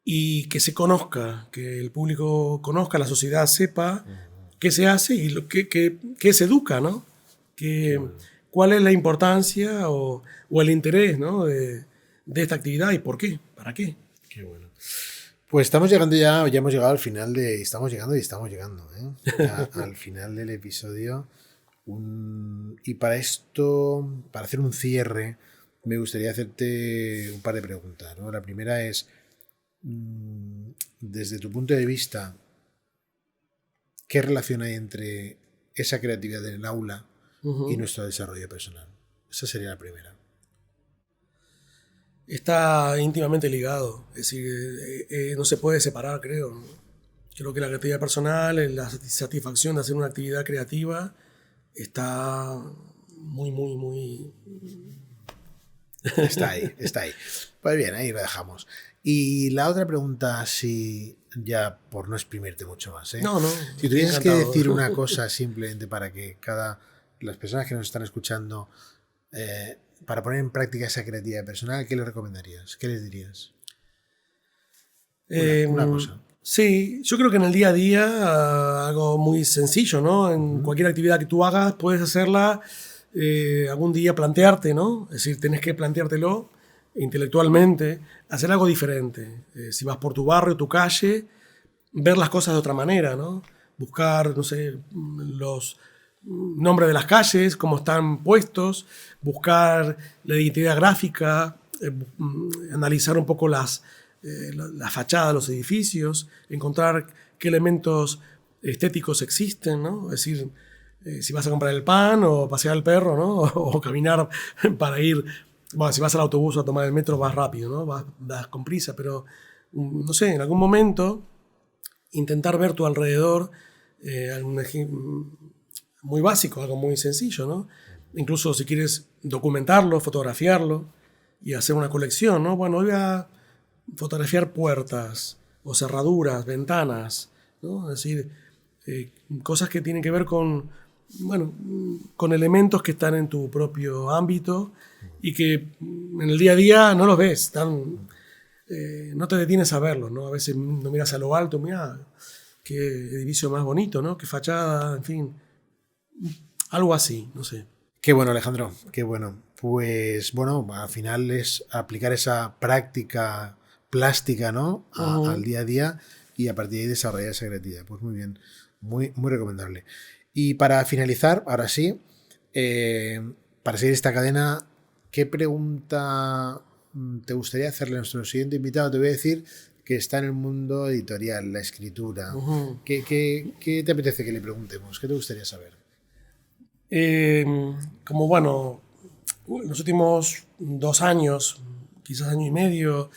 C: Y que se conozca, que el público conozca, la sociedad sepa qué se hace y qué se educa, ¿no? Cuál es la importancia o el interés, ¿no? de esta actividad y por qué, para qué.
B: Qué bueno. Pues estamos llegando ya hemos llegado al final estamos llegando, ya al final del episodio. Y para esto, para hacer un cierre, me gustaría hacerte un par de preguntas, ¿no? La primera es, desde tu punto de vista, ¿qué relación hay entre esa creatividad en el aula y nuestro desarrollo personal? Esa sería la primera.
C: Está íntimamente ligado, es decir, no se puede separar, creo. Creo que la creatividad personal, la satisfacción de hacer una actividad creativa, está muy...
B: Está ahí. Pues bien, ahí lo dejamos. Y la otra pregunta, si ya por no exprimirte mucho más,
C: No,
B: si tuvieras que decir una cosa simplemente para que las personas que nos están escuchando, para poner en práctica esa creatividad personal, ¿qué les recomendarías? ¿Qué les dirías? Una cosa.
C: Sí, yo creo que en el día a día algo muy sencillo, ¿no? En cualquier actividad que tú hagas puedes hacerla, algún día plantearte, ¿no? Es decir, tenés que planteártelo intelectualmente, hacer algo diferente. Si vas por tu barrio, tu calle, ver las cosas de otra manera, ¿no? Buscar, no sé, los nombres de las calles, cómo están puestos, buscar la identidad gráfica, analizar un poco la fachada de los edificios, encontrar qué elementos estéticos existen, ¿no? Es decir, si vas a comprar el pan o pasear al perro, ¿no? O caminar para ir, bueno, si vas al autobús o a tomar el metro vas rápido, ¿no? Vas con prisa, pero no sé, en algún momento intentar ver tu alrededor, muy básico, algo muy sencillo, ¿no? Incluso si quieres documentarlo, fotografiarlo y hacer una colección, ¿no? Bueno, voy a fotografiar puertas o cerraduras, ventanas, ¿no? Es decir, cosas que tienen que ver con elementos que están en tu propio ámbito y que en el día a día no los ves, no te detienes a verlos, ¿no? A veces no miras a lo alto, mira qué edificio más bonito, ¿no? Qué fachada, en fin, algo así, no sé.
B: Qué bueno, Alejandro, qué bueno. Pues bueno, al final es aplicar esa práctica plástica, ¿no? Al día a día y a partir de ahí desarrollar esa creatividad. Pues muy bien, muy recomendable. Y para finalizar, ahora sí, para seguir esta cadena, ¿qué pregunta te gustaría hacerle a nuestro siguiente invitado? Te voy a decir que está en el mundo editorial, la escritura. ¿Qué te apetece que le preguntemos? ¿Qué te gustaría saber?
C: Como bueno, en los últimos 2 años, quizás año y medio,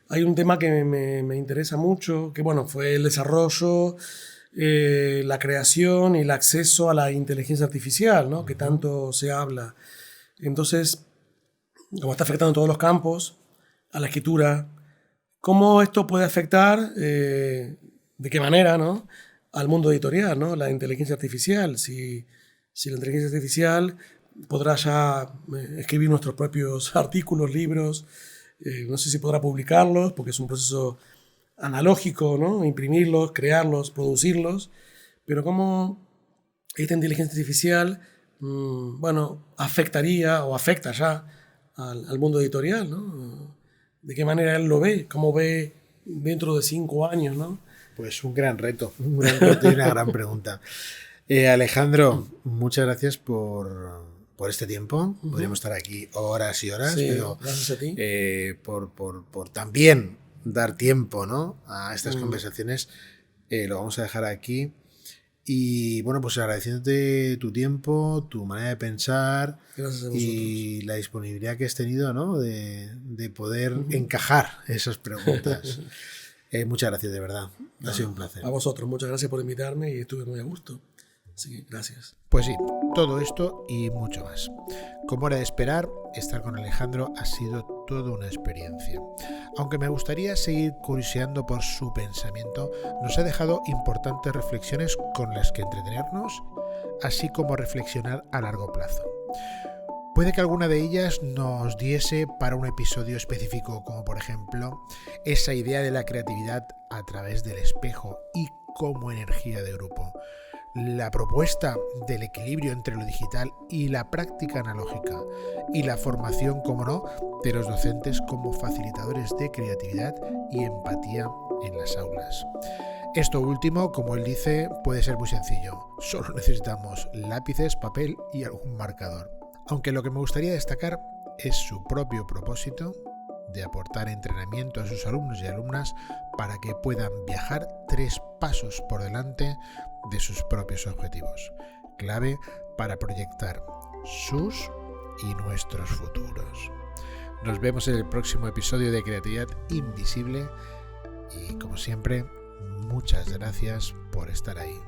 C: hay un tema que me interesa mucho, que bueno, fue el desarrollo, la creación y el acceso a la inteligencia artificial, ¿no? Que tanto se habla. Entonces, como está afectando todos los campos, a la escritura, ¿cómo esto puede afectar, de qué manera, ¿no? Al mundo editorial, ¿no? La inteligencia artificial, si la inteligencia artificial podrá ya escribir nuestros propios artículos, libros, no sé si podrá publicarlos, porque es un proceso analógico, ¿no? Imprimirlos, crearlos, producirlos, pero cómo esta inteligencia artificial, afectaría o afecta ya al mundo editorial, ¿no? ¿De qué manera él lo ve? ¿Cómo ve dentro de 5 años, ¿no?
B: Pues un gran reto y una gran pregunta. Alejandro, muchas gracias por este tiempo. Podríamos estar aquí horas y horas,
C: sí,
B: pero
C: gracias a ti.
B: Por también dar tiempo, ¿no? A estas conversaciones, lo vamos a dejar aquí. Y bueno, pues agradeciéndote tu tiempo, tu manera de pensar y la disponibilidad que has tenido, ¿no? De poder encajar esas preguntas. Muchas gracias, de verdad. Ha sido un placer.
C: A vosotros, muchas gracias por invitarme y estuve muy a gusto. Así que gracias.
B: Pues sí, todo esto y mucho más. Como era de esperar, estar con Alejandro ha sido toda una experiencia. Aunque me gustaría seguir curioseando por su pensamiento, nos ha dejado importantes reflexiones con las que entretenernos, así como reflexionar a largo plazo. Puede que alguna de ellas nos diese para un episodio específico, como por ejemplo esa idea de la creatividad a través del espejo y como energía de grupo. La propuesta del equilibrio entre lo digital y la práctica analógica y la formación, como no, de los docentes como facilitadores de creatividad y empatía en las aulas. Esto último, como él dice, puede ser muy sencillo. Solo necesitamos lápices, papel y algún marcador. Aunque lo que me gustaría destacar es su propio propósito de aportar entrenamiento a sus alumnos y alumnas para que puedan viajar 3 pasos por delante de sus propios objetivos, clave para proyectar sus y nuestros futuros. Nos vemos en el próximo episodio de Creatividad Invisible y, como siempre, muchas gracias por estar ahí.